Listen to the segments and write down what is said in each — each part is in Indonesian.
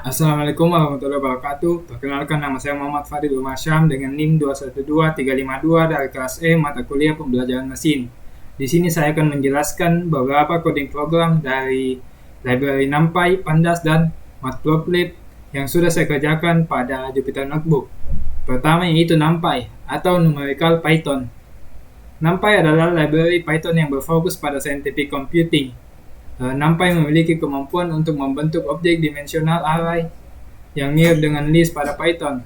Assalamualaikum warahmatullahi wabarakatuh. Perkenalkan, nama saya Muhammad Fadil Umasyam dengan NIM 212352 dari kelas E mata kuliah pembelajaran mesin. Di sini saya akan menjelaskan beberapa coding program dari library NumPy, Pandas, dan Matplotlib yang sudah saya kerjakan pada Jupyter Notebook. Pertama yaitu NumPy atau Numerical Python. NumPy adalah library Python yang berfokus pada scientific computing. NumPy memiliki kemampuan untuk membentuk objek dimensional array yang mirip dengan list pada Python.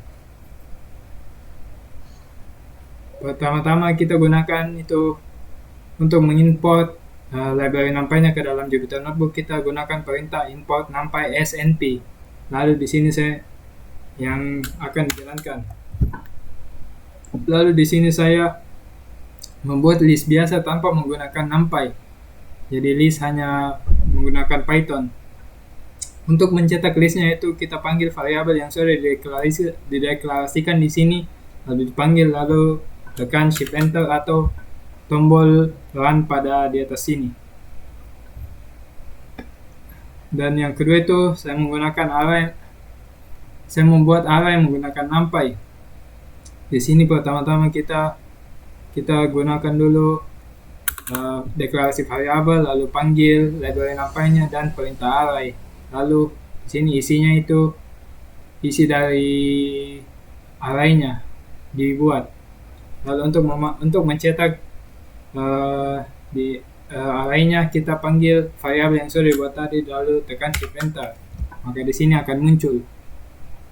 Pertama-tama kita gunakan itu untuk mengimport library NumPy-nya ke dalam Jupyter Notebook. Kita gunakan perintah import NumPy snp. Lalu di sini saya yang akan dijalankan. Lalu di sini saya membuat list biasa tanpa menggunakan NumPy. Jadi list hanya menggunakan Python. Untuk mencetak listnya itu kita panggil variabel yang sudah dideklarasikan di sini, lalu dipanggil, lalu tekan Shift Enter atau tombol run pada di atas sini. Dan yang kedua itu saya membuat array menggunakan NumPy. Di sini pertama-tama kita gunakan dulu deklarasi variabel, lalu panggil library NumPy-nya dan perintah array. Lalu di sini isinya itu isi dari array-nya dibuat. Lalu untuk mencetak array-nya kita panggil variabel yang sudah dibuat tadi, lalu tekan Shift Enter. Maka di sini akan muncul.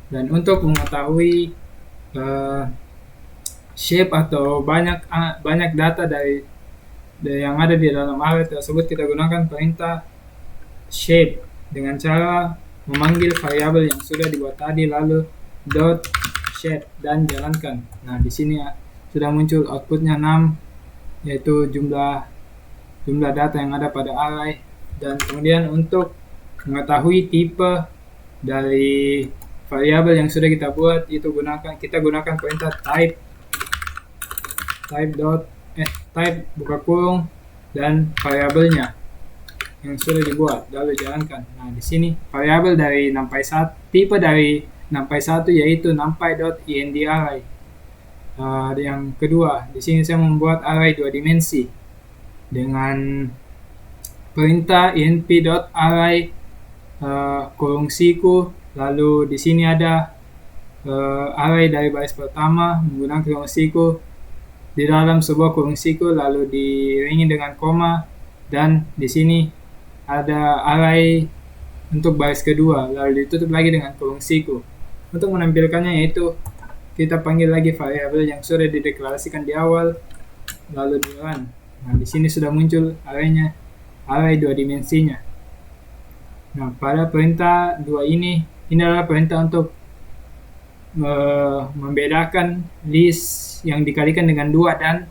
Dan untuk mengetahui shape atau banyak data dari yang ada di dalam array tersebut, kita gunakan perintah shape dengan cara memanggil variabel yang sudah dibuat tadi, lalu dot shape dan jalankan. Nah, di sini sudah muncul outputnya 6, yaitu jumlah data yang ada pada array. Dan kemudian untuk mengetahui tipe dari variabel yang sudah kita buat, itu kita gunakan perintah type buka kurung dan variabelnya yang sudah dibuat, lalu jalankan. Nah, di sini variabel dari NumPy 1, tipe dari NumPy 1 yaitu numpy.endarray. Yang kedua, di sini saya membuat array 2 dimensi dengan perintah enp.array kurung siku. Lalu di sini ada array dari baris pertama menggunakan kurung siku di dalam sebuah kurung siku, lalu diiringi dengan koma, dan di sini ada array untuk baris kedua, lalu ditutup lagi dengan kurung siku. Untuk menampilkannya yaitu kita panggil lagi variabel yang sudah dideklarasikan di awal, lalu di run. Nah, di sini sudah muncul array-nya, array 2 dimensinya. Nah, pada perintah 2 ini adalah perintah untuk membedakan list yang dikalikan dengan 2 dan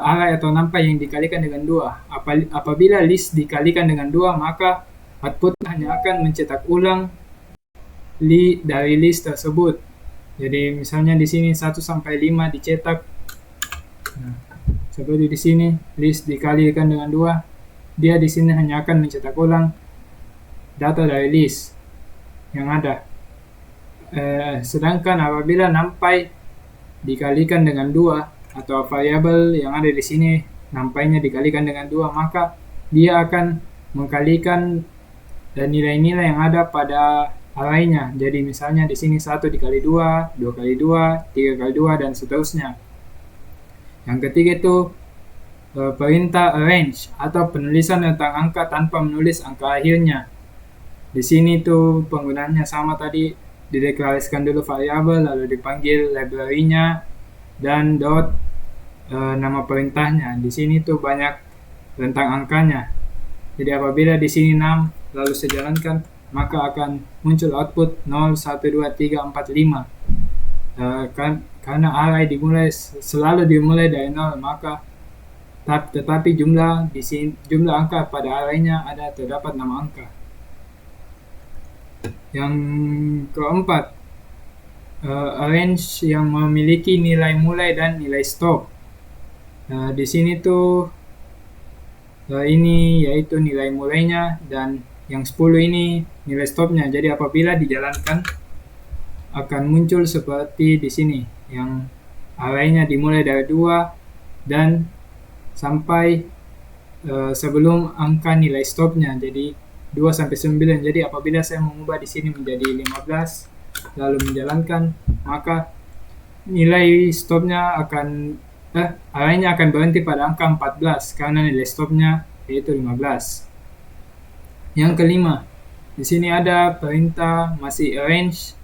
array atau NumPy yang dikalikan dengan 2. Apabila list dikalikan dengan 2, maka output hanya akan mencetak ulang dari list tersebut. Jadi misalnya di sini 1 sampai 5 dicetak. Nah, seperti di sini list dikalikan dengan 2, dia di sini hanya akan mencetak ulang data dari list yang ada. Sedangkan apabila NumPy dikalikan dengan 2 atau variabel yang ada di sini NumPy-nya dikalikan dengan 2, maka dia akan mengkalikan nilai-nilai yang ada pada array-nya. Jadi misalnya di sini 1 dikali 2, 2 kali 2, 3 kali 2 dan seterusnya. Yang ketiga itu perintah arrange atau penulisan tentang angka tanpa menulis angka akhirnya. Di sini tuh penggunaannya sama tadi, dideklarasikan dulu variabel, lalu dipanggil library-nya dan dot nama perintahnya. Di sini tuh banyak rentang angkanya. Jadi apabila di sini 6 lalu saya jalankan, maka akan muncul output 0, 1, 2, 3, 4, 5. Karena array selalu dimulai dari 0, maka tetapi jumlah angka pada array-nya terdapat 6 angka. Yang keempat, arrange yang memiliki nilai mulai dan nilai stop. Di sini tuh ini yaitu nilai mulainya dan yang 10 ini nilai stopnya. Jadi apabila dijalankan akan muncul seperti di sini, yang arraynya dimulai dari 2 dan sampai sebelum angka nilai stopnya, jadi 2 sampai 9. Jadi apabila saya mengubah di sini menjadi 15 lalu menjalankan, maka nilai stopnya akan arraynya akan berhenti pada angka 14 karena nilai stopnya yaitu 15. Yang kelima, di sini ada perintah masih arrange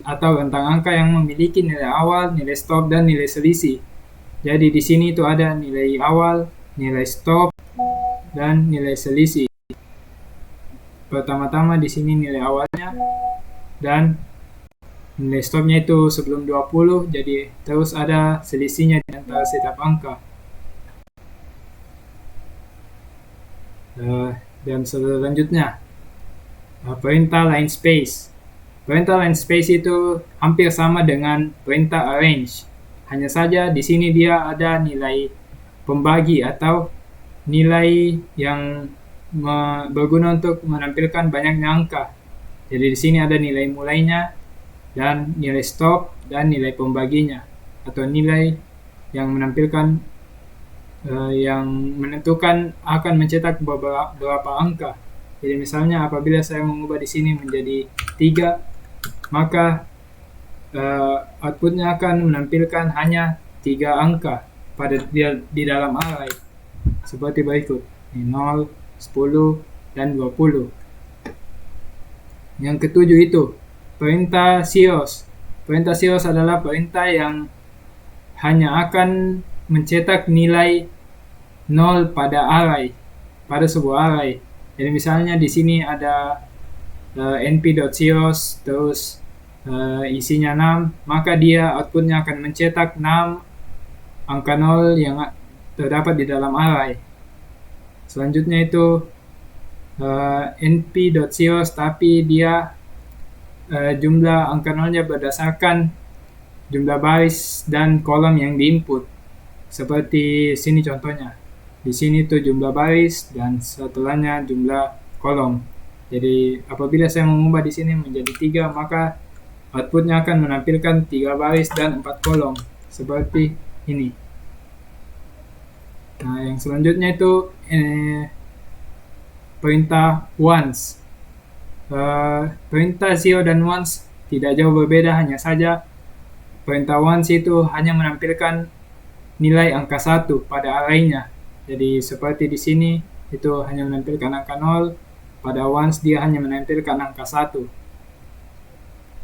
atau rentang angka yang memiliki nilai awal, nilai stop, dan nilai selisih. Jadi di sini itu ada nilai awal, nilai stop, dan nilai selisih. Pertama-tama di sini nilai awalnya dan nilai stopnya itu sebelum 20, jadi terus ada selisihnya di antara setiap angka. Dan selanjutnya, perintah line space. Perintah line space itu hampir sama dengan perintah arrange. Hanya saja di sini dia ada nilai pembagi atau nilai yang berguna untuk menampilkan banyaknya angka. Jadi di sini ada nilai mulainya dan nilai stop dan nilai pembaginya, atau nilai yang menampilkan yang menentukan akan mencetak berapa angka. Jadi misalnya apabila saya mengubah di sini menjadi 3, maka outputnya akan menampilkan hanya 3 angka di dalam array seperti berikut, 0, 10, dan 20. Yang ketujuh itu perintah zeros. Perintah zeros adalah perintah yang hanya akan mencetak nilai 0 pada array, pada sebuah array. Jadi misalnya di sini ada np.zeros terus isinya 6, maka dia outputnya akan mencetak 6 angka 0 yang terdapat di dalam array. Selanjutnya itu np.zeros, tapi dia jumlah angka 0-nya berdasarkan jumlah baris dan kolom yang diinput. Seperti sini contohnya. Di sini tuh jumlah baris dan setelahnya jumlah kolom. Jadi apabila saya mengubah di sini menjadi 3, maka outputnya akan menampilkan 3 baris dan 4 kolom seperti ini. Nah, yang selanjutnya itu perintah once. Perintah zero dan once tidak jauh berbeda, hanya saja perintah once itu hanya menampilkan nilai angka 1 pada arraynya. Jadi seperti di sini itu hanya menampilkan angka 0, pada once dia hanya menampilkan angka 1.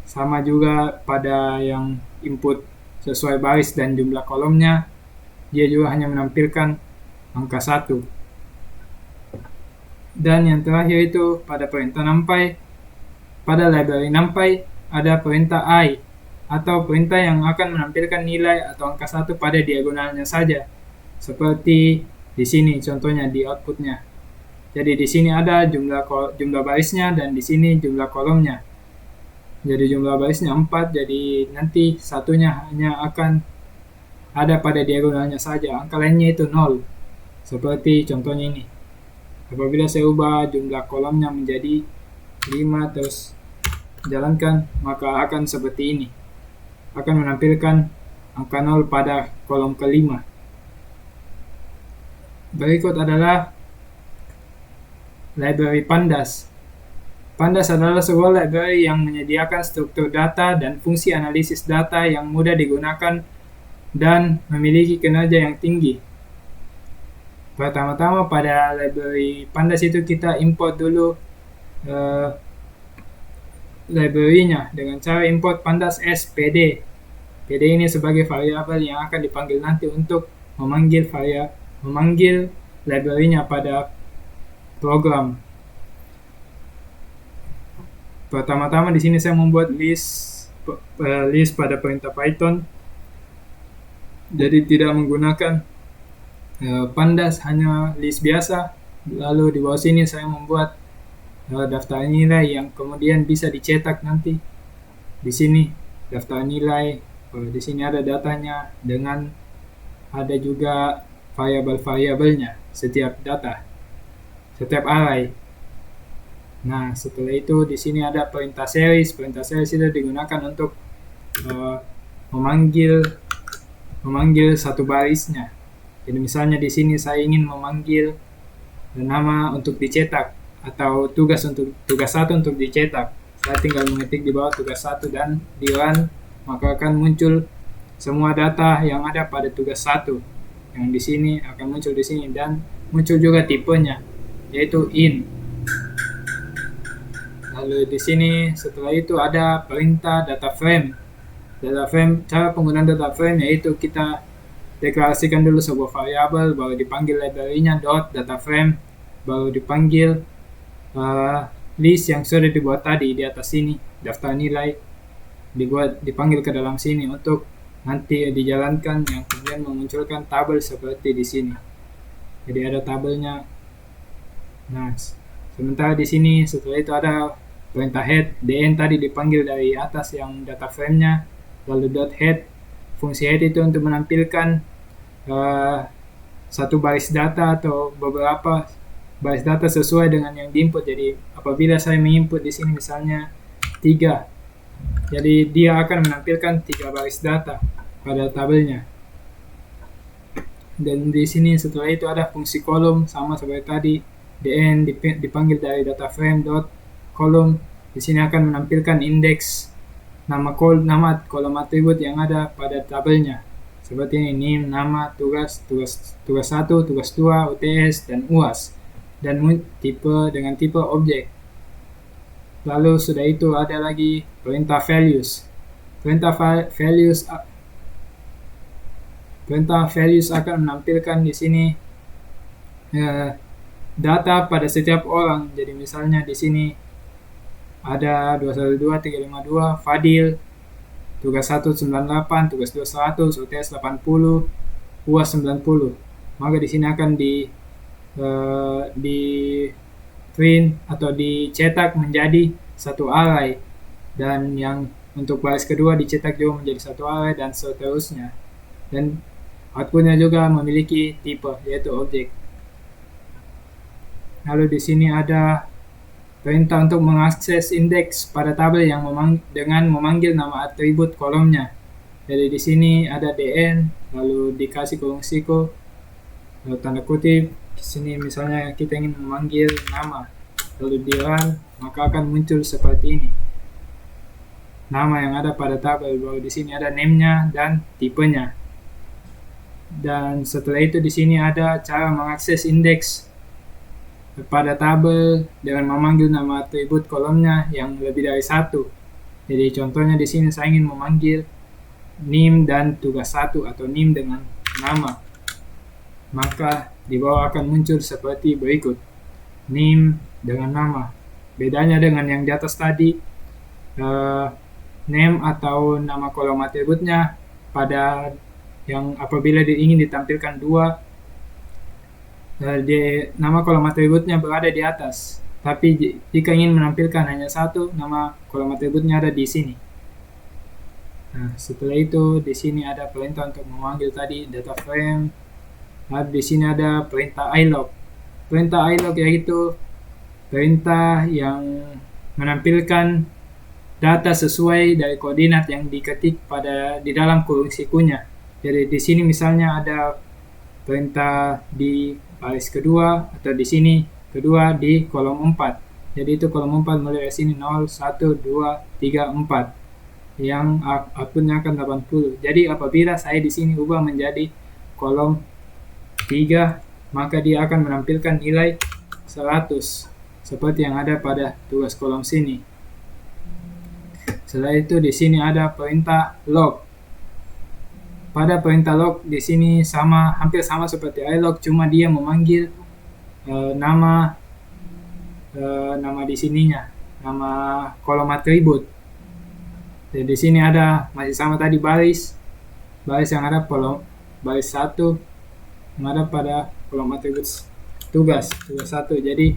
Sama juga pada yang input sesuai baris dan jumlah kolomnya, dia juga hanya menampilkan angka 1. Dan yang terakhir itu pada perintah numpy. Pada library numpy ada perintah I, atau perintah yang akan menampilkan nilai atau angka 1 pada diagonalnya saja. Seperti di sini contohnya di outputnya. Jadi di sini ada jumlah barisnya dan di sini jumlah kolomnya. Jadi jumlah barisnya 4, jadi nanti satunya hanya akan ada pada diagonalnya saja. Angka lainnya itu 0. Seperti contohnya ini. Apabila saya ubah jumlah kolomnya menjadi 5 terus jalankan, maka akan seperti ini. Akan menampilkan angka 0 pada kolom kelima. Berikut adalah library Pandas. Pandas adalah sebuah library yang menyediakan struktur data dan fungsi analisis data yang mudah digunakan dan memiliki kinerja yang tinggi. Pertama-tama pada library Pandas itu kita import dulu library-nya dengan cara import pandas s pd. Pd ini sebagai variabel yang akan dipanggil nanti untuk memanggil library-nya pada program. Pertama-tama di sini saya membuat list pada perintah Python. Jadi tidak menggunakan pandas, hanya list biasa. Lalu di bawah sini saya membuat daftar nilai yang kemudian bisa dicetak nanti. Di sini daftar nilai, di sini ada datanya dengan ada juga variabel-variabelnya setiap data, setiap array. Nah, setelah itu di sini ada perintah series. Perintah series itu digunakan untuk memanggil satu barisnya. Jadi misalnya di sini saya ingin memanggil nama untuk dicetak atau tugas satu untuk dicetak. Saya tinggal mengetik di bawah tugas satu dan di run, maka akan muncul semua data yang ada pada tugas satu. Yang di sini akan muncul di sini dan muncul juga tipenya, yaitu in. Lalu di sini setelah itu ada perintah data frame. Data frame, cara penggunaan data frame yaitu kita deklarasikan dulu sebuah variabel, baru dipanggil library-nya .data frame, baru dipanggil list yang sudah dibuat tadi di atas sini, daftar nilai dipanggil ke dalam sini untuk nanti dijalankan, yang kemudian memunculkan tabel seperti di sini. Jadi ada tabelnya. Nah, sementara di sini setelah itu ada perintah head. dn tadi dipanggil dari atas yang data frame-nya, lalu .head. Fungsi head itu untuk menampilkan satu baris data atau beberapa baris data sesuai dengan yang diinput. Jadi apabila saya menginput di sini misalnya 3, jadi dia akan menampilkan 3 baris data pada tabelnya. Dan di sini setelah itu ada fungsi kolom, sama seperti tadi. dn dipanggil dari data frame .column. Di sini akan menampilkan indeks nama kolom atribut yang ada pada tabelnya. Seperti ini, name, nama, tugas 1, tugas 2, UTS, dan UAS. Dan dengan tipe objek. Lalu sudah itu ada lagi perintah values. Perintah values akan menampilkan di sini data pada setiap orang. Jadi misalnya di sini ada 212352 Fadil, tugas 1 98, tugas 2 100, UTS 80, UAS 90. Maka di sini akan di print atau dicetak menjadi satu array, dan yang untuk baris kedua dicetak juga menjadi satu array, dan seterusnya. Dan outputnya juga memiliki tipe, yaitu objek. Lalu di sini ada perintah untuk mengakses indeks pada tabel yang dengan memanggil nama atribut kolomnya. Jadi di sini ada dn, lalu dikasih kolom siko, lalu tanda kutip. Di sini misalnya kita ingin memanggil nama, lalu di run, maka akan muncul seperti ini. Nama yang ada pada tabel, baru di sini ada name-nya dan tipenya. Dan setelah itu di sini ada cara mengakses indeks pada tabel dengan memanggil nama atribut kolomnya yang lebih dari satu. Jadi contohnya di sini saya ingin memanggil name dan tugas 1 atau name dengan nama. Maka di bawah akan muncul seperti berikut. Name dengan nama. Bedanya dengan yang di atas tadi, name atau nama kolom atributnya pada yang apabila ingin ditampilkan 2, nama kolom atributnya berada di atas, tapi jika ingin menampilkan hanya 1, nama kolom atributnya ada di sini. Nah, setelah itu di sini ada perintah untuk memanggil tadi data frame. Lalu di sini ada perintah ilog. Perintah ilog yaitu perintah yang menampilkan data sesuai dari koordinat yang diketik di dalam kurung sikunya. Jadi di sini misalnya ada perintah di baris kedua, atau di sini kedua di kolom 4. Jadi itu kolom 4 mulai dari sini 0, 1, 2, 3, 4. Yang outputnya akan 80. Jadi apabila saya di sini ubah menjadi kolom 3, maka dia akan menampilkan nilai 100 seperti yang ada pada tugas kolom sini. Setelah itu di sini ada perintah log. Pada perintah log di sini hampir sama seperti ilog, cuma dia memanggil nama di sininya, nama kolom atribut. Jadi di sini ada masih sama tadi baris yang ada baris 1 yang ada pada kolom atribut tugas 1. Jadi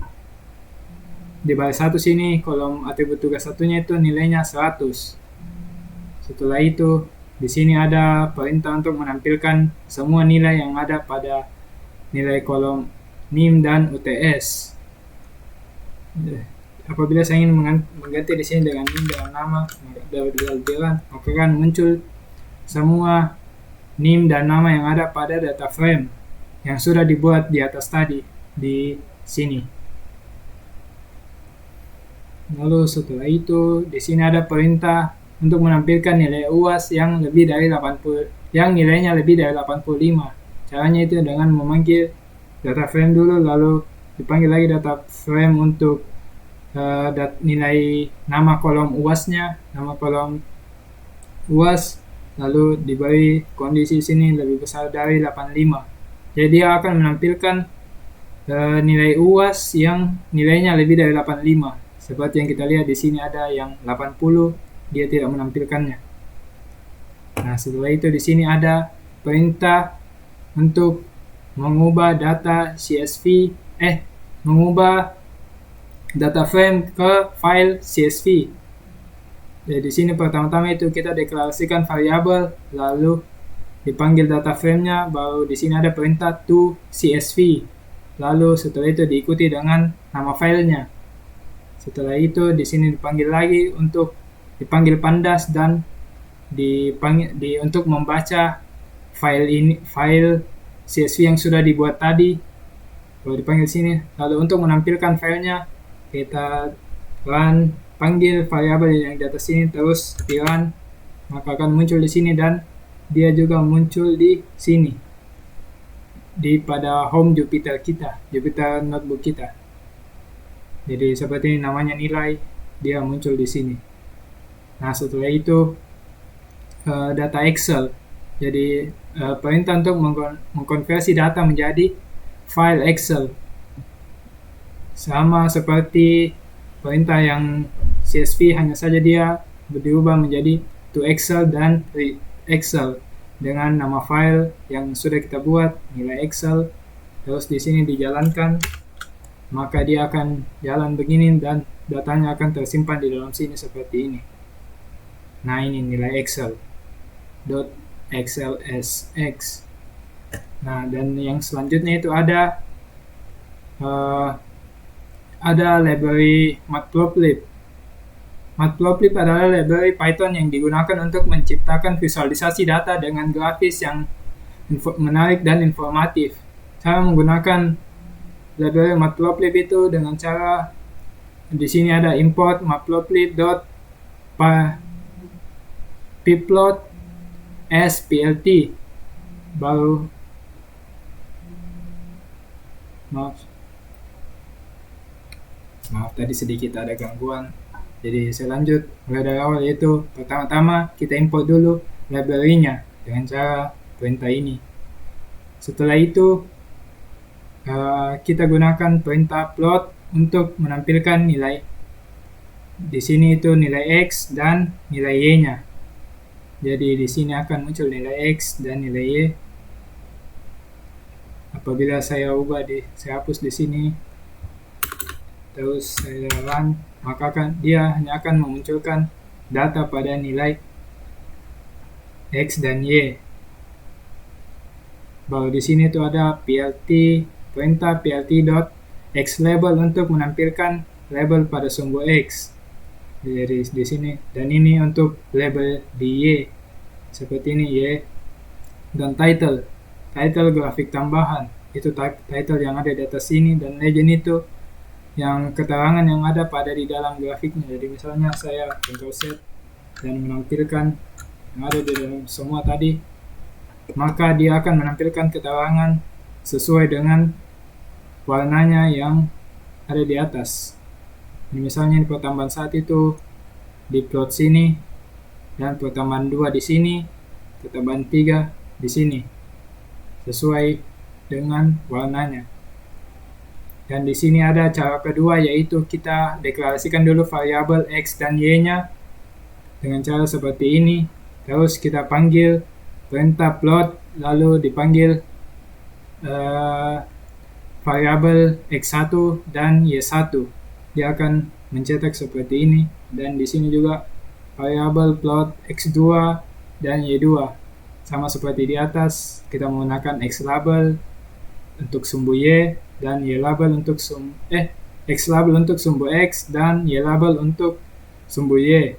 di baris 1 sini kolom atribut tugas 1-nya itu nilainya 100. Setelah itu di sini ada perintah untuk menampilkan semua nilai yang ada pada nilai kolom NIM dan UTS. apabila saya ingin mengganti di sini dengan NIM dengan nama, maka akan muncul semua NIM dan nama yang ada pada data frame yang sudah dibuat di atas tadi di sini. Lalu setelah itu di sini ada perintah untuk menampilkan nilai UAS yang lebih dari 80, yang nilainya lebih dari 85. Caranya itu dengan memanggil data frame dulu, lalu dipanggil lagi data frame untuk nilai nama kolom UAS-nya, nama kolom UAS, lalu diberi kondisi sini lebih besar dari 85. Jadi dia akan menampilkan nilai UAS yang nilainya lebih dari 85. Seperti yang kita lihat di sini ada yang 80, dia tidak menampilkannya. Nah, setelah itu di sini ada perintah untuk mengubah data CSV, mengubah data frame ke file CSV. Jadi di sini pertama-tama itu kita deklarasikan variabel, lalu dipanggil data frame-nya, baru di sini ada perintah to CSV. Lalu setelah itu diikuti dengan nama filenya. Setelah itu di sini dipanggil lagi untuk dipanggil pandas dan untuk membaca file CSV yang sudah dibuat tadi. Lalu dipanggil sini. Lalu untuk menampilkan filenya kita panggil variabel yang di atas sini, terus run, maka akan muncul di sini dan dia juga muncul di sini pada home Jupyter kita, Jupyter notebook kita. Jadi seperti namanya nilai, dia muncul di sini. Nah, setelah itu data Excel. Jadi perintah untuk mengkonversi data menjadi file Excel. Sama seperti perintah yang CSV, hanya saja dia berubah menjadi to Excel dan Excel dengan nama file yang sudah kita buat, nilai Excel. Terus di sini dijalankan, maka dia akan jalan begini dan datanya akan tersimpan di dalam sini seperti ini. Nah, ini nilai Excel .xlsx. Nah, dan yang selanjutnya itu ada library matplotlib. Matplotlib adalah library Python yang digunakan untuk menciptakan visualisasi data dengan grafis yang menarik dan informatif. Cara menggunakan library matplotlib itu dengan cara di sini ada import matplotlib.pyplot splt, baru maaf tadi sedikit ada gangguan. Jadi saya lanjut mulai dari awal, yaitu pertama-tama kita import dulu library-nya dengan cara perintah ini. Setelah itu kita gunakan perintah plot untuk menampilkan nilai. Di sini itu nilai X dan nilai Y-nya. Jadi di sini akan muncul nilai X dan nilai Y. Apabila saya saya hapus di sini, terus saya run, maka dia hanya akan memunculkan data pada nilai X dan Y. Baru di sini itu ada perintah plt.xLabel untuk menampilkan label pada sumbu X. Jadi di sini, dan ini untuk label di Y seperti ini, Y. Dan title grafik tambahan, itu title yang ada di atas sini, dan legend itu yang keterangan yang ada pada di dalam grafiknya. Jadi misalnya saya Ctrl Z dan menampilkan yang ada di dalam semua tadi, maka dia akan menampilkan keterangan sesuai dengan warnanya yang ada di atas. Ini misalnya di pertambahan 1 itu di plot sini, dan pertambahan 2 di sini, pertambahan 3 di sini, sesuai dengan warnanya. Dan di sini ada cara kedua, yaitu kita deklarasikan dulu variabel X dan Y-nya dengan cara seperti ini. Terus kita panggil perintah plot, lalu dipanggil variabel X1 dan Y1. Dia akan mencetak seperti ini. Dan di sini juga variabel plot X2 dan Y2. Sama seperti di atas, kita menggunakan X label untuk sumbu Y dan Y label untuk X label untuk sumbu X dan Y label untuk sumbu Y.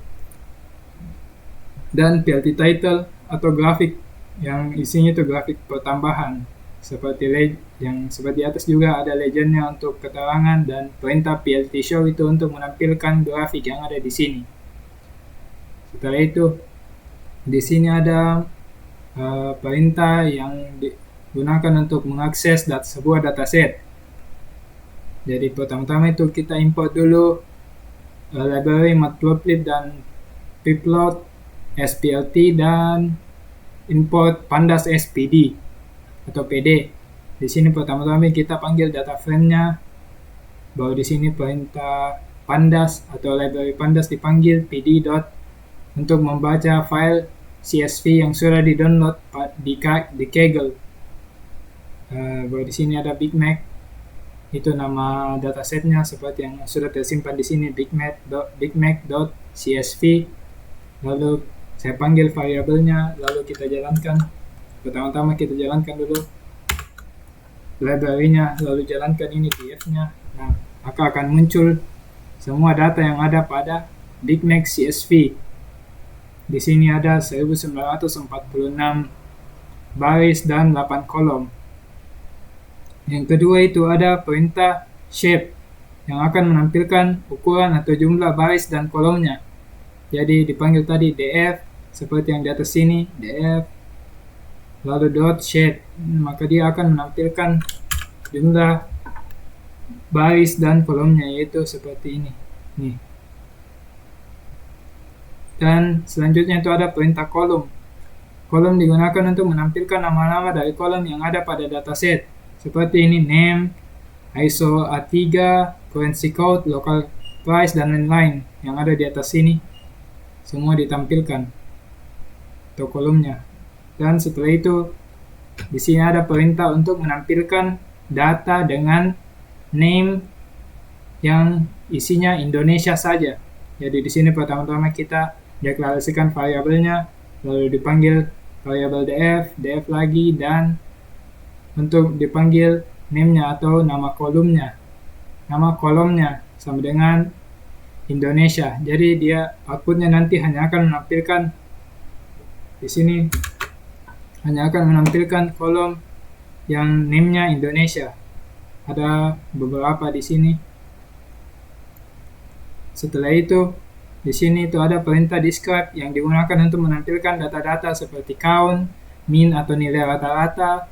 Dan PLT title atau grafik yang isinya itu grafik pertambahan seperti yang seperti atas juga ada legendnya untuk keterangan, dan perintah PLT show itu untuk menampilkan grafik yang ada di sini. Setelah itu di sini ada perintah yang digunakan untuk mengakses sebuah dataset. Jadi pertama-tama itu kita import dulu library matplotlib dan pyplot, splt, dan import pandas spd atau pd. Di sini pertama-tama kita panggil data frame-nya, baru di sini perintah pandas atau library pandas dipanggil pd dot untuk membaca file CSV yang sudah di-download di Kaggle. Baru di sini ada Big Mac, itu nama datasetnya seperti yang sudah tersimpan di sini, bigmac.csv. Lalu saya panggil variabelnya, lalu kita jalankan. Pertama-tama kita jalankan dulu library-nya, lalu jalankan ini df-nya. Nah, maka akan muncul semua data yang ada pada Big Mac CSV. Di sini ada 1946 baris dan 8 kolom. Yang kedua itu ada perintah shape yang akan menampilkan ukuran atau jumlah baris dan kolomnya. Jadi dipanggil tadi df seperti yang di atas sini, df lalu dot shape, maka dia akan menampilkan jumlah baris dan kolomnya, yaitu seperti ini. Nih. Dan selanjutnya itu ada perintah kolom. Kolom digunakan untuk menampilkan nama-nama dari kolom yang ada pada dataset. Seperti ini, name, ISO A3, currency code, local price, dan lain-lain yang ada di atas sini. Semua ditampilkan atau kolomnya. Dan setelah itu, di sini ada perintah untuk menampilkan data dengan name yang isinya Indonesia saja. Jadi di sini pertama-tama kita deklarasikan variabelnya, lalu dipanggil variabel df lagi, dan untuk dipanggil name-nya atau nama kolomnya. Nama kolomnya sama dengan Indonesia. Jadi dia outputnya nanti hanya akan menampilkan di sini, hanya akan menampilkan kolom yang name-nya Indonesia. Ada beberapa di sini. Setelah itu, di sini itu ada perintah describe yang digunakan untuk menampilkan data-data seperti count, mean atau nilai rata-rata,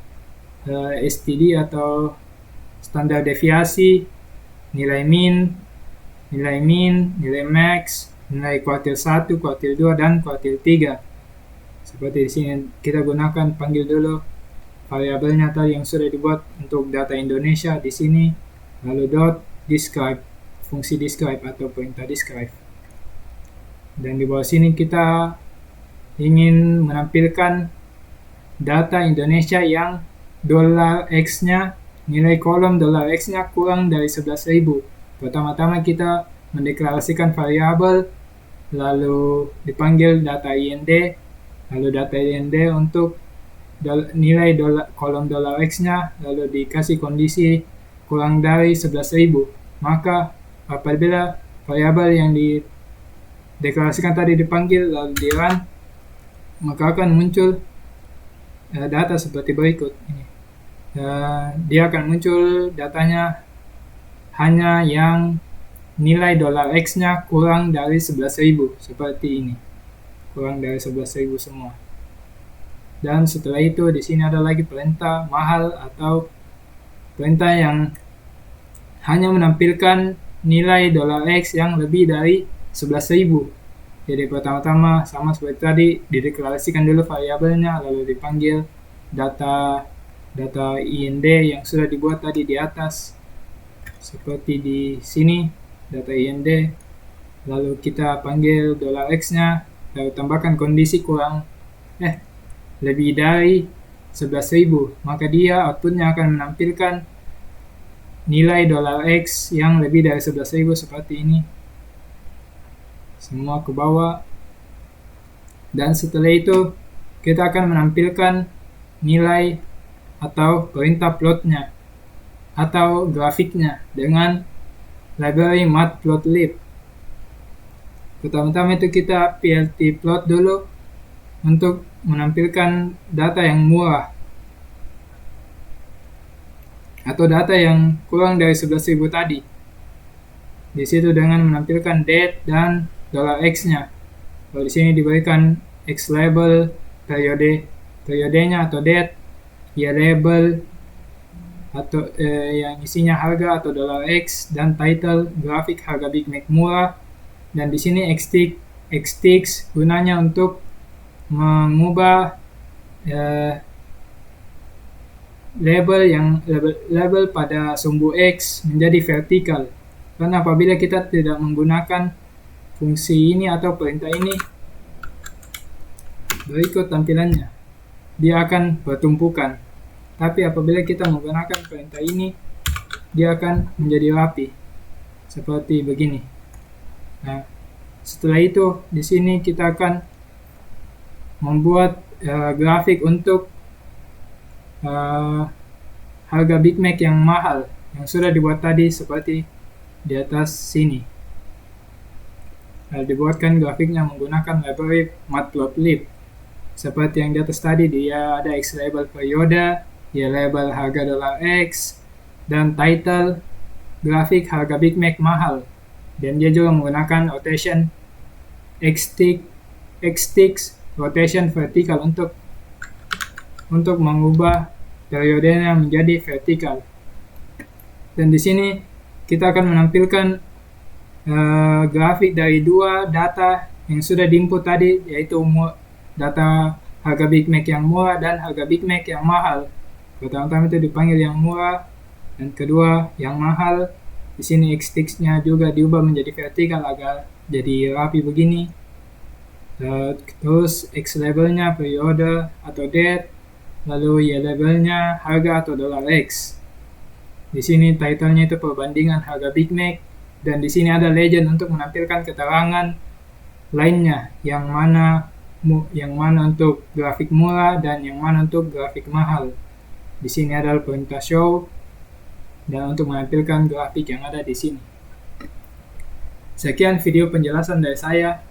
STD atau standar deviasi, nilai min, nilai max, nilai kuartil 1, kuartil 2, dan kuartil 3. Seperti di sini kita gunakan, panggil dulu variabelnya tadi yang sudah dibuat untuk data Indonesia di sini, lalu dot describe, fungsi describe atau perintah describe. Dan di bawah sini kita ingin menampilkan data Indonesia yang $X-nya, nilai kolom $X-nya kurang dari 11.000. Pertama-tama kita mendeklarasikan variabel, lalu dipanggil data IND, lalu data IND untuk nilai kolom $X-nya, lalu dikasih kondisi kurang dari 11.000. Maka apabila variabel yang dideklarasikan tadi dipanggil lalu di run, maka akan muncul data seperti berikut ini. Dia akan muncul datanya hanya yang nilai $X-nya kurang dari 11.000, seperti ini, kurang dari 11.000 semua. Dan setelah itu di sini ada lagi perintah mahal atau perintah yang hanya menampilkan nilai $X yang lebih dari 11.000. Jadi pertama-tama sama seperti tadi, dideklarasikan dulu variabelnya, lalu dipanggil data IND yang sudah dibuat tadi di atas, seperti di sini data IND, lalu kita panggil $X-nya, lalu tambahkan kondisi kurang lebih dari 11.000, maka dia outputnya akan menampilkan nilai $X yang lebih dari 11.000 seperti ini, semua ke bawah. Dan setelah itu kita akan menampilkan nilai atau perintah plotnya atau grafiknya dengan library matplotlib. Pertama-tama itu kita plt plot dulu untuk menampilkan data yang murah atau data yang kurang dari 11.000 tadi. Di situ dengan menampilkan date dan $x-nya. Kalau di sini diberikan x label periodenya atau date, y label atau yang isinya harga atau $x, dan title grafik harga Big Mac murah. Dan di sini xtick gunanya untuk mengubah label pada sumbu X menjadi vertikal. Karena apabila kita tidak menggunakan fungsi ini atau perintah ini, berikut tampilannya, dia akan bertumpukan. Tapi apabila kita menggunakan perintah ini, dia akan menjadi rapi seperti begini. Nah, setelah itu di sini kita akan membuat grafik untuk harga Big Mac yang mahal yang sudah dibuat tadi seperti di atas sini. Dibuatkan grafiknya menggunakan library matplotlib seperti yang di atas tadi. Dia ada x label periode, y label harga $x, dan title grafik harga Big Mac mahal. Dan dia juga menggunakan rotation xtick rotation vertikal untuk mengubah periodenya menjadi vertikal. Dan di sini kita akan menampilkan grafik dari dua data yang sudah diinput tadi, yaitu data harga Big Mac yang murah dan harga Big Mac yang mahal. Pertama-tama itu dipanggil yang murah, dan kedua yang mahal. Di sini xtick-nya juga diubah menjadi vertikal agar jadi rapi begini. Terus x labelnya periode atau date, lalu y labelnya harga atau $x. Di sini title-nya itu perbandingan harga Big Mac, dan di sini ada legend untuk menampilkan keterangan lainnya, yang mana untuk grafik murah dan yang mana untuk grafik mahal. Di sini adalah perintah show dan untuk menampilkan grafik yang ada di sini. Sekian video penjelasan dari saya.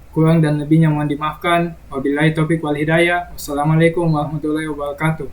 Kurang dan lebihnya mohon dimaafkan. Wabillahi taufiq wal hidayah. Wassalamualaikum warahmatullahi wabarakatuh.